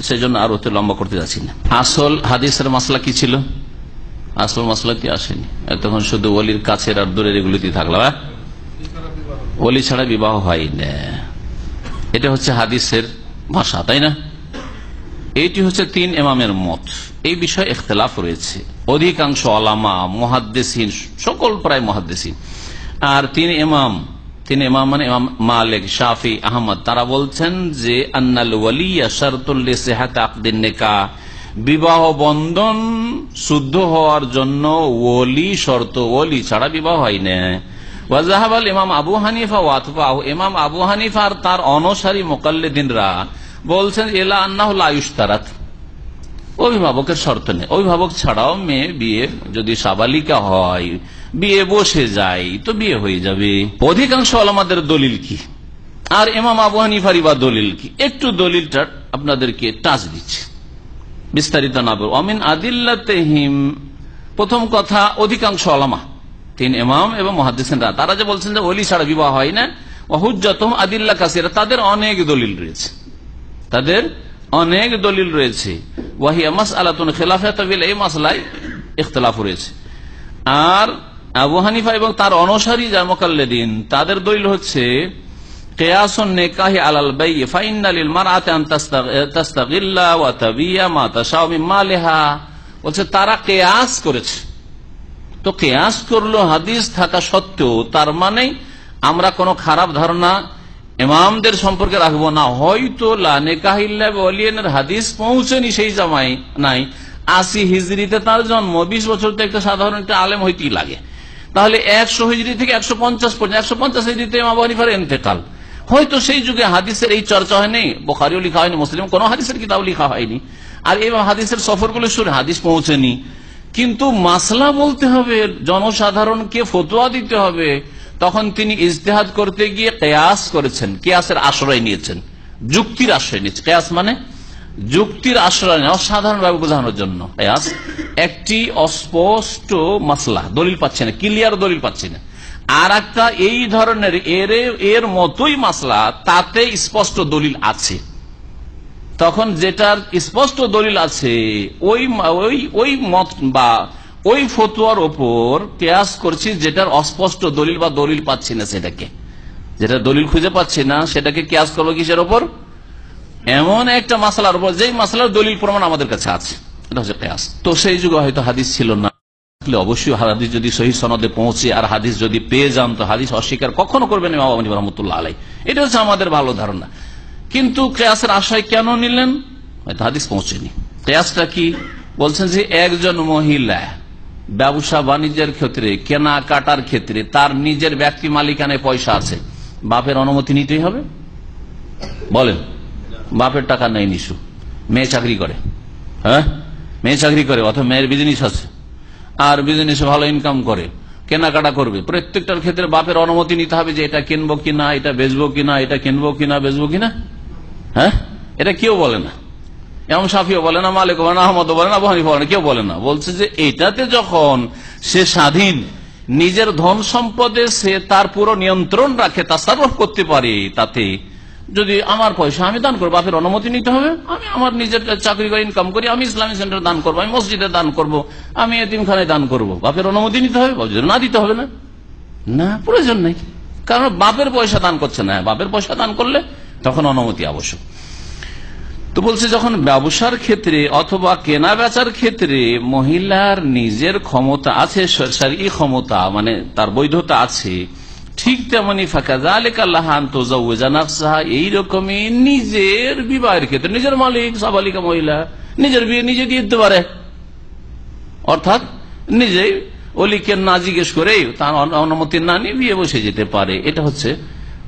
সেজন্য আর ওতে লম্বা করতে যাচ্ছি না। আসল হাদিসের মাসলা কি ছিল? আসল মাসলা কি আসেনি, তখন শুধু ওলির কাছের আর দূরের এগুলিতে থাকলো। ওলি ছাড়া বিবাহ হয় না, এটা হচ্ছে হাদিসের ভাষা, তাই না? এটি হচ্ছে তিন ইমামের মত। এই বিষয়ে ইখতিলাফ রয়েছে অধিকাংশ ওলামা, মুহাদ্দিসিন, সকল প্রায় মুহাদ্দিসিন। আর তিন ইমাম মানে ইমাম মালিক, শাফি, আহমদ, তারা বলছেন যে আন্নাল ওয়ালিয়া শারতুল লিসিহাত আকদিন নিকাহ, বিবাহ বন্ধন শুদ্ধ হওয়ার জন্য ওলি শর্ত, ওলি ছাড়া বিবাহ হয় না। ওয়াজাহাবাল ইমাম আবু হানিফা ওয়াতবাহু, ইমাম আবু হানিফা আর তার অনুসারী মুকাল্লিদিনরা বলছেন এলা আন্নাহু লা ইশতারাত, অভিভাবকের শর্ত নেই, অভিভাবক ছাড়াও মেয়ে বিয়ে যদি সাবালিকা হয়, বিয়ে বসে যায় তো বিয়ে হয়ে যাবে। অধিকাংশ ওলামাদের দলিল কি আর ইমাম আবু হানিফার বা দলিল কি, একটু দলিলটা আপনাদেরকে টাচ দিচ্ছে, বিস্তারিত না বলবো। অমিন আদিল্লাতিহিম, প্রথম কথা অধিকাংশ ওলামা, তিন ইমাম এবং মুহাদ্দিসিনরা, তারা যে বলছেন যে ওলি ছাড়া বিবাহ হয় না, ওয়াহুজ্জাতুহুম আদিল্লা কাসীরা, তাদের অনেক দলিল রয়েছে, তাদের অনেক দলিল রয়েছে। ওয়াহিয়া মাসআলাতুন খিলাফিয়াতুন ফিল, এই মাসলায় ইখতিলাফ রয়েছে। আর আবু হানিফা এবং তার অনুসারী যারা মুকাল্লিদিন, তাদের দলিল হচ্ছে কিয়াসুন নিকাহি আলাল বাই ফাইন্না লিল মারআতি আন তাস্তাগিল্লা ওয়া তাবিয়া মা তাশাউ মিন মালিহা, বলছে তারা কিয়াস করেছে। তো কিয়াস করলো হাদিস থাকা সত্ত্বেও, তার মানে আমরা কোনো খারাপ ধারণা ইমামদের সম্পর্কে রাখবো না। হয়তো লা নিকাহ ইল্লা বিওয়ালিয়িনের হাদিস পৌঁছেনি সেই জামায় নাই, 80 হিজরিতে তার জন্ম, 20 বছর তো একটা সাধারণ একটা আলেম হইতেই লাগে। তাহলে 100 হিজরি থেকে 150 পর্যন্ত, 150 হিজরিতে ইমাম আবু হানিফার ইন্তেকাল, হয়তো সেই যুগে হাদিসের এই চর্চা হয়নি, বুখারীও লেখা হয়নি, মুসলিম কোন হাদিসের কিতাব লেখা হয়নি, আর এই হাদিসের সফরগুলো শুনে হাদিস পৌঁছেনি। কিন্তু মাসলা বলতে হবে, জনসাধারণকে ফতোয়া দিতে হবে, তখন তিনি ইজতিহাদ করতে গিয়ে কিয়াস করেছেন, কিয়াসের আশ্রয় নিয়েছেন, যুক্তির আশ্রয় নিয়েছেন। কিয়াস মানে যুক্তির আশ্রয় নেওয়া, সাধারণভাবে বোঝানোর জন্য। কিয়াস একটি অস্পষ্ট মাসলা, দলিল পাচ্ছে না, ক্লিয়ার দলিল পাচ্ছে না। আর একটা এই ধরনের এর মতোই মাসলা, তাতে স্পষ্ট দলিল আছে, তখন যেটার স্পষ্ট দলিল আছে ওই মত বা ওই ফতোয়ার ওপর কিয়াস করছি, যেটার অস্পষ্ট দলিল বা দলিল পাচ্ছি না সেটাকে, যেটা দলিল খুঁজে পাচ্ছি না সেটাকে কিয়াস করবো কিসের ওপর? এমন একটা মাসলার উপর যেই মাসলার দলিল প্রমাণ আমাদের কাছে আছে, এটা হচ্ছে কিয়াস। তো সেই যুগে হয়তো হাদিস ছিল না, অবশ্যই হাদিস যদি সহিহ সনদে পৌঁছে আর হাদিস যদি পেয়ে যান তো হাদিস অস্বীকার কখনো করবেন ইমাম আবু হানিফা রাহমাতুল্লাহ আলাইহি, এটা হচ্ছে আমাদের ভালো ধারণা। কিন্তু কিয়াসের আশায় কেন নিলেন? হয়তো হাদিস পৌঁছেনি। কিয়াসটা কি বলছেন যে একজন মহিলা ব্যবসা বাণিজ্যের ক্ষেত্রে, কেনা কাটার ক্ষেত্রে তার নিজের ব্যক্তি মালিকানায় পয়সা আছে, বাপের অনুমতি নিতেই হবে? বলেন, বাপের টাকা নেই নিশু, মেয়ে চাকরি করে, হ্যাঁ মেয়ে চাকরি করে, অথবা মেয়ের বিজনেস আছে, আর বিজনেসে ভালো ইনকাম করে, কেনাকাটা করবে, প্রত্যেকটার ক্ষেত্রে বাপের অনুমতি নিতে হবে যে এটা কিনবো কিনা, এটা বেচবো কিনা, এটা কিনবো কিনা, বেচবো কিনা। হ্যাঁ, এটা কেউ বলে না, ইমাম শাফিও বলে না, মালিক বলে না, আহমদ বলে না, আবু হানিফা বলে না, কেউ বলে না। বলছে যে এটাতে যখন সে স্বাধীন, নিজের ধন সম্পদে সে তার পুরো নিয়ন্ত্রণ রাখে, তাসাররুফ করতে পারে, তাতে যদি আমার পয়সা আমি দান করবো, বাপের অনুমতি নিতে হবে। আমি আমার নিজের চাকরি করে ইনকাম করি, আমি ইসলামিক সেন্টারে দান করবো, আমি মসজিদে দান করবো, আমি এতিমখানায় দান করবো, বাপের অনুমতি নিতে হবে? না দিতে হবে না, না প্রয়োজন নেই, কারণ বাপের পয়সা দান করছে না। বাপের পয়সা দান করলে তখন অনুমতি আবশ্যক। তো বলছে যখন ব্যবসার ক্ষেত্রে অথবা কেনা বেচার ক্ষেত্রে মহিলার নিজের ক্ষমতা আছে, শারঈ ক্ষমতা মানে তার বৈধতা আছে, ঠিক তেমনি ফাকাযালিকা লাহা আন তুযাওয়াজা নাফসাহা, এইরকমই নিজের বিবাহের ক্ষেত্রে নিজের মালিক সাবালিকা মহিলা নিজের বিয়ে নিজে দিয়ে দিতে পারে, অর্থাৎ নিজেই ওলিকে না জিজ্ঞেস করে তার অনুমতি না নিয়ে বিয়ে বসে যেতে পারে। এটা হচ্ছে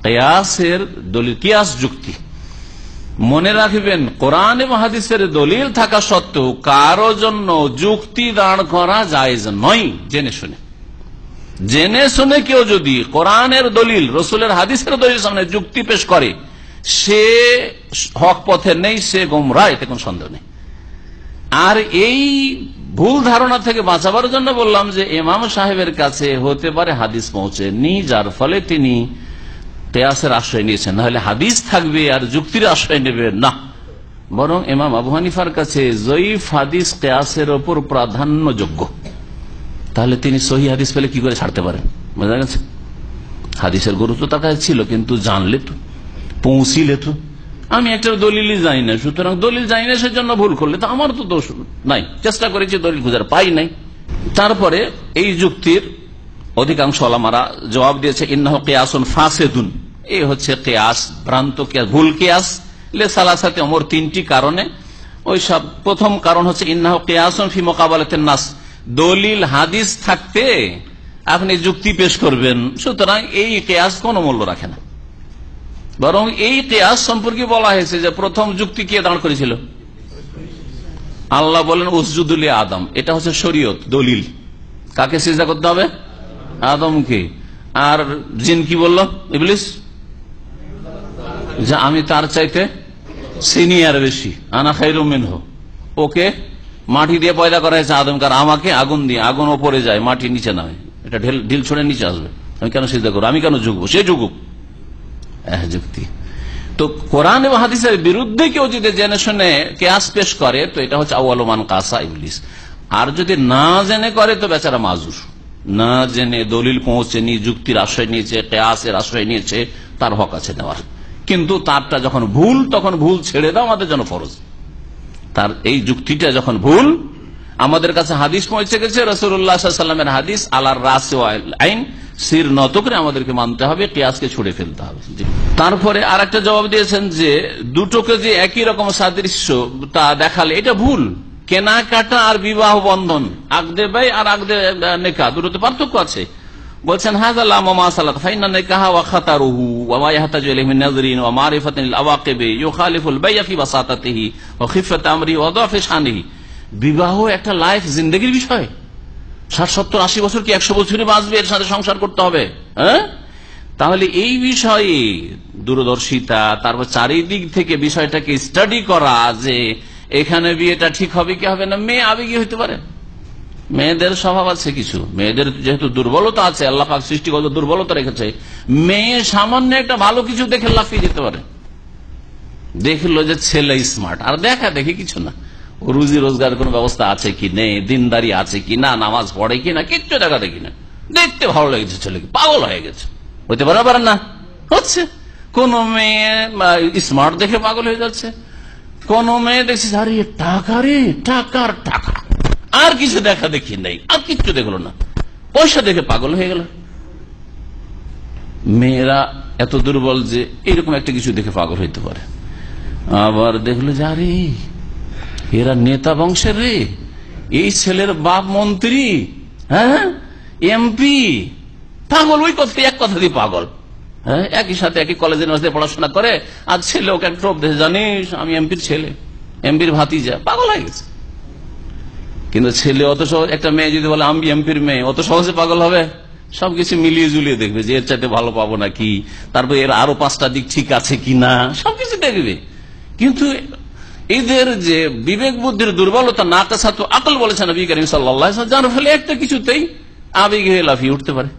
কিয়াসের দলিল, কিয়াস যুক্তি। মনে রাখবেন, কোরআন এবং হাদিসের দলিল থাকা সত্ত্বেও কারো জন্য যুক্তি দাঁড় করা জায়েজ নয়। জেনে শুনে কেউ যদি কোরআনের দলিল, রসুলের হাদিসের দলিল সামনে যুক্তি পেশ করে, সে হক পথে নেই, সে গোমরাহ, এতে কোন সন্দেহ নেই। আর এই ভুল ধারণা থেকে বাঁচাবার জন্য বললাম যে ইমাম সাহেবের কাছে হতে পারে হাদিস পৌঁছেনি, যার ফলে তিনি কিয়াসের আশ্রয় নিয়েছেন, নাহলে হাদিস থাকবে আর যুক্তির আশ্রয় নেবে না, বরং ইমাম আবু হানিফার কাছে জয়ীফ হাদিস কিয়াসের ওপর প্রাধান্যযোগ্য। তাহলে তিনি সহি হাদিস পেলে কি করে ছাড়তে পারেন? বোঝা গেছে, হাদিসের গুরুত্ব তার কাছে ছিল, কিন্তু জানলে তো, পৌঁছিলে তো। আমি একটা দলিলই জানি না, সুতরাং দলিল জানি না সেজন্য ভুল করলে তো আমার তো দোষ নাই, চেষ্টা করেছি দলিল খুঁজার, পাই নাই। তারপরে এই যুক্তির অধিকাংশ ওলামারা জবাব দিয়েছে ইন্নাহু কিয়াসুন ফাসিদুন, এই হচ্ছে কিয়াস, ভ্রান্ত কিয়াস, ভুল কিয়াস, লিসালাসাতি উমুর, তিনটি কারণে। ওই সব প্রথম কারণ হচ্ছে ইন্নাহু কিয়াসুন ফি মুকাবালাতিন নাস, দলিল হাদিস থাকতে আপনি যুক্তি পেশ করবেন, সুতরাং এই কিয়াস কোনো মূল্য রাখে না। বরং এই কিয়াস সম্পর্কে বলা হয়েছে যে প্রথম যুক্তি কে দাঁড় করেছিল? আল্লাহ বলেন উসজুদু লি আদম, এটা হচ্ছে শরীয়ত দলিল, কাকে সিজদা করতে হবে? আদমকে। আর জিন কি বলল? ইবলিস, যে আমি তার চাইতে সিনিয়র বেশি, আনা খায়রুম মিনহু, ওকে মাটি দিয়ে পয়দা করা হয়েছে আদমকে, আর আমাকে আগুন দিয়ে, আগুন ওপরে যায় মাটি নিচে নামে, এটা ঢিল ছড়ে নিচে আসবে, আমি কেন সিজদা করবো, আমি কেন ঝুঁকবো, সে ঝুঁকুক। যুক্তি তো কোরআন এবং হাদিসের বিরুদ্ধে কেউ যদি জেনে শুনে কিয়াস পেশ করে তো এটা হচ্ছে আউয়ালু মান কাসা ইবলিস। আর যদি না জেনে করে তো বেচারা মাজুর, না জেনে দলিল পৌঁছেনি, যুক্তির আশ্রয় নিয়েছে, কিয়াসের আশ্রয় নিয়েছে, তার হক আছে নেওয়ার। কিন্তু তারটা যখন ভুল তখন ভুল ছেড়ে দাও আমাদের জন্য ফরজ। তার এই যুক্তিটা যখন ভুল, আমাদের কাছে হাদিস পৌঁছে গেছে রাসূলুল্লাহ সাল্লাল্লাহু আলাইহি ওয়াসাল্লামের হাদিস, আলার রাস ওয়াল আইন, সির নত করে আমাদেরকে মানতে হবে, কিয়াসকে ছুড়ে ফেলতে হবে। তারপরে আর একটা জবাব দিয়েছেন যে দুটোকে যে একই রকম সাদৃশ্য তা দেখালে এটা ভুল। কেনাকাটা আর বিবাহ বন্ধন, আকদে বাই আর আকদে নেকাহ, দুটোতে পার্থক্য আছে। বলছেন হাযা লা মুমাসালাত ফাইন্না নিকাহা ওয়া খাতারুহু ওয়া মা ইয়াহতাজু ইলাইহি মিন নাযরিন ওয়া মারিফাতিন লিল আওয়াকিবি ইউখালিফুল বাই'a ফি বাসাতাতিহি ওয়া খিফাতি আমরিহি ওয়া দাফি শানিহি। বিবাহ একটা লাইফ, জিন্দেগীর বিষয়। 60, 70, 80 বছর কি 100 বছরই বাঁচবে, এর সাথে সংসার করতে হবে? হ্যাঁ, তাহলে এই বিষয়ে দূরদর্শিতা, তারপর চারিদিক থেকে বিষয়টাকে স্টাডি করা যে এখানে বিয়েটা ঠিক হবে কি হবে না। মেয়ে আবেগী হইতে পারে, মেয়েদের স্বভাব আছে কিছু, মেয়েদের যেহেতু দুর্বলতা আছে, আল্লাহ পাক সৃষ্টিগত দুর্বলতা রেখেছে, মেয়ে সামান্য একটা ভালো কিছু দেখে লাফিয়ে যেতে পারে। দেখলো যে ছেলে স্মার্ট, আর দেখা দেখি কিছু না, রুজি রোজগার কোন ব্যবস্থা আছে কি নেই, দিনদারি আছে কি না, নামাজ পড়ে কি না, কিচ্ছু দেখা দেখি না, দেখতে ভালো লেগেছে, ছেলেকে পাগল হয়ে গেছে, হইতে পারে না, হচ্ছে। কোন মেয়ে স্মার্ট দেখে পাগল হয়ে যাচ্ছে, কোন মেয়ে দেখছি আরে টাকা রে, টাকার টাকা, আর কিছু দেখা দেখি নেই, আর কিচ্ছু দেখলো না, পয়সা দেখে পাগল হয়ে গেল। মেয়েরা এত দুর্বল যে এরকম একটা কিছু দেখে পাগল হইতে পারে। আবার দেখলো যে আরে এরা নেতা বংশের রে, এই ছেলের বাপ মন্ত্রী, হ্যাঁ এমপি, পাগল, ওই কথা, এক কথা দিয়ে পাগল। হ্যাঁ, একই সাথে একই কলেজ ইউনিভার্সিটি পড়াশোনা করে, আর ছেলে ওকে একটা টোপ দিয়েছে, জানিস আমি এমপির ছেলে, এমপির ভাতিজা, পাগল হয়ে গেছে। কিন্তু ছেলে অত সহজ, একটা মেয়ে যদি বলে আমি এমপির মেয়ে, অত সহজে পাগল হবে? সবকিছু মিলিয়ে জুলিয়ে দেখবে যে এর চাইতে ভালো পাবো নাকি, তারপর এর আরো 5টা দিক ঠিক আছে কিনা, সবকিছু দেখবে। কিন্তু এদের যে বিবেক বুদ্ধির দুর্বলতা, নাকাসাতু আকল বলেছেন নবী করিম সাল্লাল্লাহু আলাইহি ওয়াসাল্লাম, যার ফলে একটা কিছুতেই আবেগে হয়ে লাফিয়ে উঠতে পারে।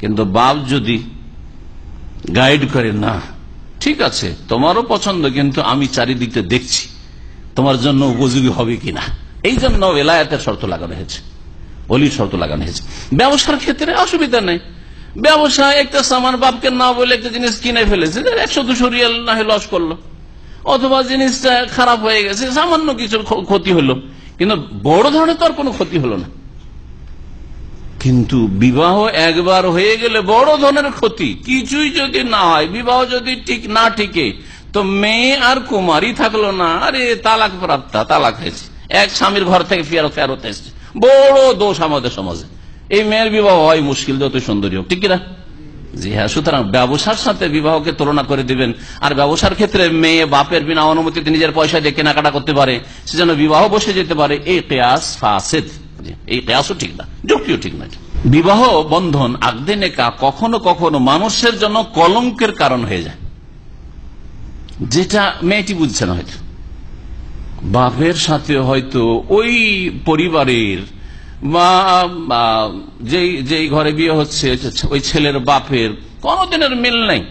কিন্তু বাপ যদি গাইড করে, না ঠিক আছে তোমারও পছন্দ, কিন্তু আমি চারিদিকে দেখছি তোমার জন্য উপযোগী হবে কিনা, এই জন্য ওলায়াতের শর্ত লাগানো হয়েছে, ওলির শর্ত লাগানো হয়েছে। ব্যবসার ক্ষেত্রে অসুবিধা নেই, ব্যবসায় একটা সামান বাপকে না বলে একটা জিনিস কিনে ফেলেছে, 100-200 রিয়াল না হয় লস করলো, অথবা জিনিসটা খারাপ হয়ে গেছে, সামান্য কিছু ক্ষতি হলো, কিন্তু বড় ধরনের তো আর কোনো ক্ষতি হলো না। কিন্তু বিবাহ একবার হয়ে গেলে বড় ধরনের ক্ষতি, কিছুই যদি না হয়, বিবাহ যদি ঠিক না ঠিকে, তো মেয়ে আর কুমারী থাকলো না, আরে তালাক প্রাপ্তা, তালাক হয়েছে, এক স্বামীর ঘর থেকে ফেরত এসেছে, বড় দোষ আমাদের সমাজে। এই মেয়ের বিবাহ হয় মুশকিল, যত সুন্দরী হোক, ঠিক কিনা? জি হ্যাঁ। সুতরাং ব্যবসার সাথে বিবাহকে তুলনা করে দিবেন, আর ব্যবসার ক্ষেত্রে মেয়ে বাপের বিনা অনুমতিতে নিজের পয়সা দিয়ে কেনাকাটা করতে পারে, সেজন্য বিবাহ বসে যেতে পারে, এই কিয়াস ফাসিদ, এই কিয়াসও ঠিক না, যুক্তিও ঠিক না। বিবাহ বন্ধন, আকদে নেকাহ কখনো কখনো মানুষের জন্য কলঙ্কের কারণ হয়ে যায়, যেটা মেয়েটি বুঝছে না। হয়তো বাপের সাথে হয়তো ওই পরিবারের বা যেই ঘরে বিয়ে হচ্ছে ওই ছেলের বাপের কোনদিনের মিল নেই,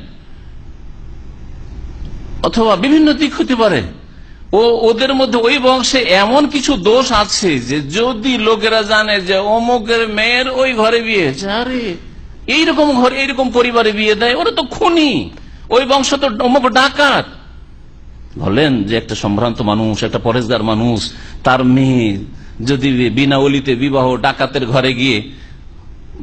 অথবা বিভিন্ন দিক হতে পারে, ওদের মধ্যে ওই বংশে এমন কিছু দোষ আছে যে যদি লোকেরা জানে যে অমুকের মেয়ের ওই ঘরে বিয়ে হয়েছে, আরে এইরকম ঘরে এইরকম পরিবারে বিয়ে দেয়, ওরা তো খুনি, ওই বংশ তো অমুক ডাকাত। বলেন যে একটা সম্ভ্রান্ত মানুষ, একটা পরেশগার মানুষ, তার মেয়ে যদি বিনা ওলিতে বিবাহ ডাকাতের ঘরে গিয়ে,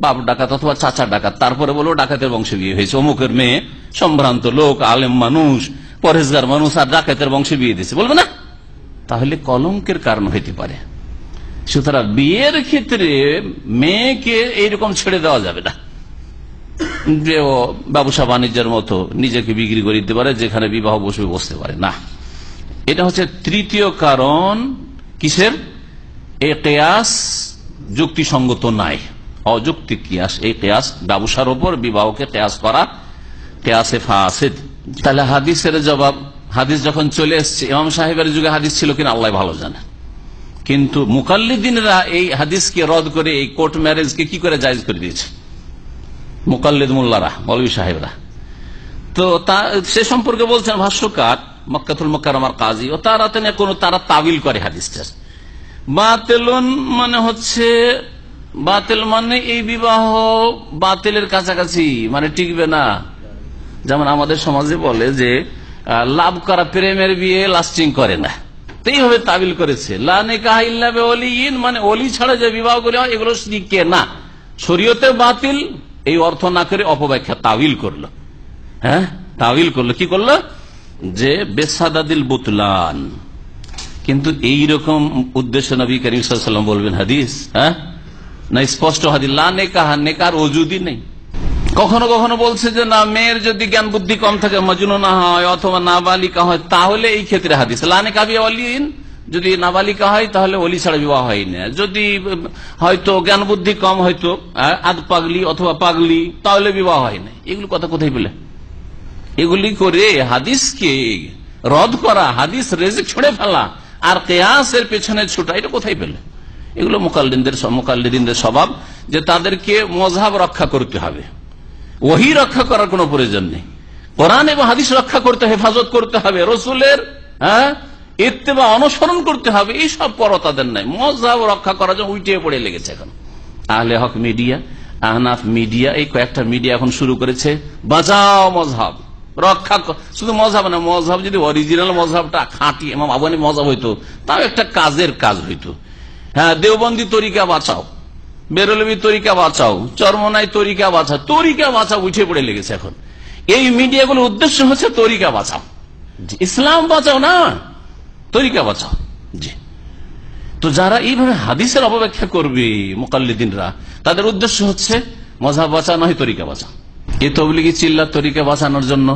বাপ ডাকাত অথবা চাচা ডাকাত, তারপরে বলবো ডাকাতের বংশে বিয়ে হয়েছে, অমুকের মেয়ে সম্ভ্রান্ত লোক, আলেম মানুষ, পরেশগার মানুষ, আর ডাকাতের বংশে বিয়ে দিয়েছে, বলবে না? তাহলে কলঙ্কের কারণ হইতে পারে। সুতরাং বিয়ের ক্ষেত্রে মেয়েকে এইরকম ছেড়ে দেওয়া যাবে না যে ও ব্যবসা বাণিজ্যের মতো নিজেকে বিক্রি করে দিতে পারে, যেখানে বিবাহ বসতে পারে না। এটা হচ্ছে তৃতীয় কারণ। কিসের? এই কিয়াস যুক্তিসঙ্গত নাই, অযৌক্তিক কিয়াস। এই কিয়াস ব্যবসার উপর বিবাহকে কিয়াস করা কিয়াসে ফাসিদ। তাহলে হাদিসের জবাব, হাদিস যখন চলে এসছে, ইমাম সাহেবের যুগে হাদিস ছিল কিনা আল্লাহ ভালো জানে, কিন্তু মুকাল্লিদিনরা এই হাদিসকে রদ করে এই কোর্ট ম্যারেজকে কি করে জায়েজ করে দিয়েছে, মুকাল্লিদ মোল্লারা, মৌলভী সাহেবরা। তো সে সম্পর্কে বলছেন ভাষ্যকার মক্কাতুল মুকাররমার কাজী, ও তারা তাবিল করে হাদিসটা। বাতিলুন মানে হচ্ছে, বাতিল মানে এই বিবাহ বাতিলের কাছাকাছি, মানে টিকবে না। যেমন আমাদের সমাজে বলে যে লাভ করা প্রেমের বিয়ে লাস্টিং করে না, তো এইভাবে তাবিল করেছে। লা নিকাহ ইল্লা বিওলিয়িন, মানে ওলি ছাড়া যে বিবাহ করে হয় এগুলো টিকে না, শরীয়তে বাতিল, এই অর্থ না করে অপব্যাখ্যা তাবিল করলো। হ্যাঁ, তাবিল করলো, কি করলো? যে বেসাদাদিল বুতলান। কিন্তু এইরকম উদ্দেশ্য নবী করিম সাল্লাল্লাহু আলাইহি ওয়াসাল্লাম বলবেন হাদিস, হ্যাঁ না, স্পষ্ট হাদিস, লা নিকাহ, নেকার ওজুদি নেই। কখনো কখনো বলছে যে না, মেয়ের যদি জ্ঞান বুদ্ধি কম থাকে, মজনুনা হয় অথবা নাবালিকা হয়, তাহলে এই ক্ষেত্রে হাদিস লা নিকাহ বিওলিয়িন, যদি নাবালিকা হয় তাহলে ওলি ছাড়া বিবাহ হয় না। যদি হয়তো জ্ঞান বুদ্ধি কম, হয়তো আধ পাগলি অথবা পাগলি, তাহলে বিবাহ হয় না। এগুলো কথা কোথায় পেলে? এগুলি করে হাদিসকে রদ করা, হাদিস রেজেক্ট ছুড়ে ফেলা আর কিয়াসের পেছনে ছুটা, এটা কোথায় পেলে? এগুলো মুকাল্লিদিনদের স্বভাব, যে তাদেরকে মযহাব রক্ষা করতে হবে, ওহী রক্ষা করার কোন প্রয়োজন নেই। কোরআন এবং হাদিস রক্ষা করতে, হেফাজত করতে হবে, রসুলের ইত্তেবা অনুসরণ করতে হবে, এইসব পর তাদের নাই। মযহাব রক্ষা করার জন্য উল্টে পড়ে লেগেছে এখন আহলে হক মিডিয়া, আহনাফ মিডিয়া, এই কয়েকটা মিডিয়া এখন শুরু করেছে বাঁচাও মযহাব রক্ষা। শুধু মযহাব না, মযহাব যদি অরিজিনাল মযহাবটা খাঁটি ইমাম আবু হানিফা মযহাব হইতো, তাও একটা কাজের কাজ হইতো। হ্যাঁ, দেওবন্দি তরিকা বাঁচাও, বেরলভী তরিকা বাঁচাও, চরমনাই তরিকা বাঁচাও, তরিকা বাঁচাও উঠে পড়ে লেগেছে এখন। এই মিডিয়াগুলোর উদ্দেশ্য হচ্ছে তরিকা বাঁচাও, ইসলাম বাঁচাও না, তরিকা বাঁচাও। জি, তো যারা এইভাবে হাদিসের অপব্যাখ্যা করবে মুকাল্লিদিনরা, তাদের উদ্দেশ্য হচ্ছে মযহাব বাঁচানো, হয় তরিকা বাঁচাও। এই তবলিগি চিল্লার তরিকা বাঁচানোর জন্য